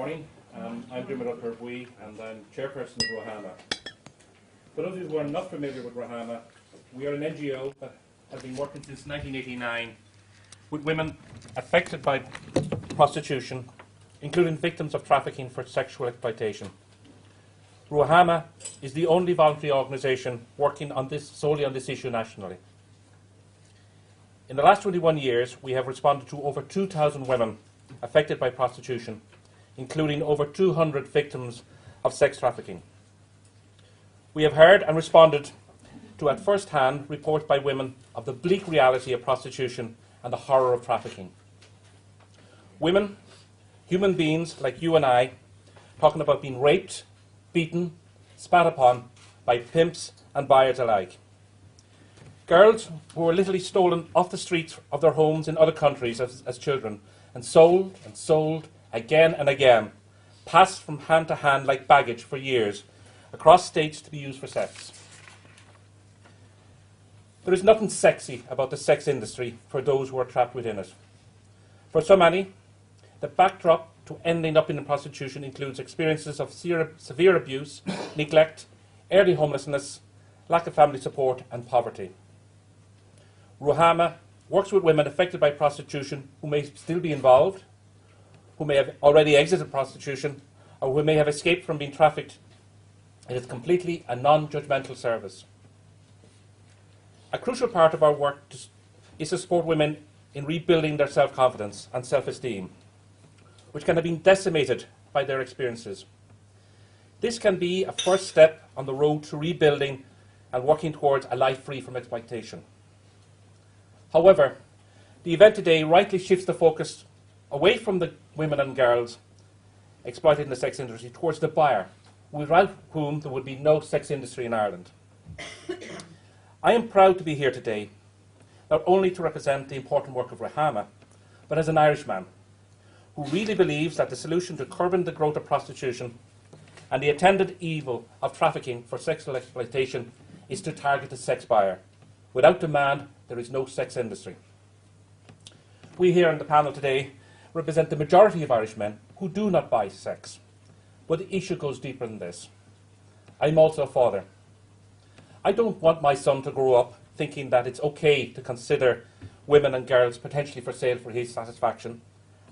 morning. I'm Diarmaid Corrbui and I'm chairperson of Ruhama. For those of you who are not familiar with Ruhama, we are an NGO that has been working since 1989 with women affected by prostitution, including victims of trafficking for sexual exploitation. Ruhama is the only voluntary organisation working solely on this issue nationally. In the last 21 years, we have responded to over 2,000 women affected by prostitution, including over 200 victims of sex trafficking. We have heard and responded to at first hand reports by women of the bleak reality of prostitution and the horror of trafficking. Women, human beings like you and I, talking about being raped, beaten, spat upon by pimps and buyers alike. Girls who were literally stolen off the streets of their homes in other countries as children and sold again and again, passed from hand to hand like baggage for years across states to be used for sex. There is nothing sexy about the sex industry for those who are trapped within it. For so many, the backdrop to ending up in prostitution includes experiences of severe abuse, neglect, early homelessness, lack of family support and poverty. Ruhama works with women affected by prostitution who may still be involved, who may have already exited prostitution, or who may have escaped from being trafficked. It is completely a non-judgmental service. A crucial part of our work is to support women in rebuilding their self-confidence and self-esteem, which can have been decimated by their experiences. This can be a first step on the road to rebuilding and working towards a life free from exploitation. However, the event today rightly shifts the focus away from the women and girls exploited in the sex industry towards the buyer, without whom there would be no sex industry in Ireland. I am proud to be here today, not only to represent the important work of Ruhama, but as an Irishman who really believes that the solution to curbing the growth of prostitution and the attendant evil of trafficking for sexual exploitation is to target the sex buyer. Without demand, there is no sex industry. We here on the panel today represent the majority of Irishmen who do not buy sex. But the issue goes deeper than this. I'm also a father. I don't want my son to grow up thinking that it's okay to consider women and girls potentially for sale for his satisfaction.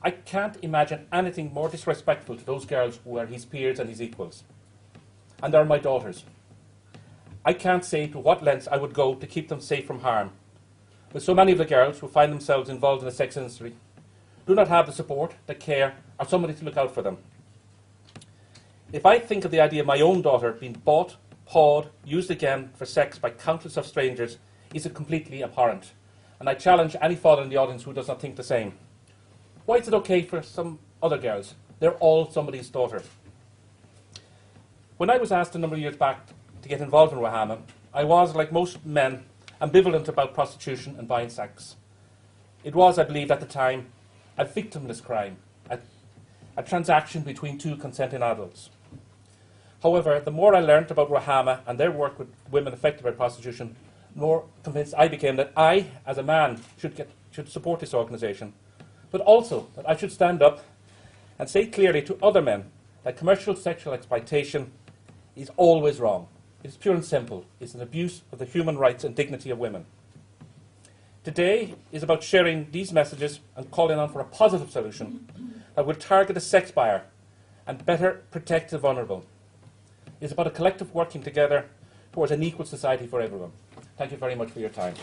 I can't imagine anything more disrespectful to those girls who are his peers and his equals. And they're my daughters. I can't say to what lengths I would go to keep them safe from harm. But so many of the girls who find themselves involved in the sex industry do not have the support, the care, or somebody to look out for them. If I think of the idea of my own daughter being bought, pawed, used again for sex by countless of strangers, is completely abhorrent. And I challenge any father in the audience who does not think the same. Why is it okay for some other girls? They're all somebody's daughter. When I was asked a number of years back to get involved in Ruhama, I was, like most men, ambivalent about prostitution and buying sex. It was, I believed at the time, a victimless crime, a transaction between two consenting adults. However, the more I learnt about Ruhama and their work with women affected by prostitution, the more convinced I became that I, as a man, should support this organisation, but also that I should stand up and say clearly to other men that commercial sexual exploitation is always wrong. It is pure and simple. It's an abuse of the human rights and dignity of women. Today is about sharing these messages and calling on for a positive solution that will target the sex buyer and better protect the vulnerable. It's about a collective working together towards an equal society for everyone. Thank you very much for your time.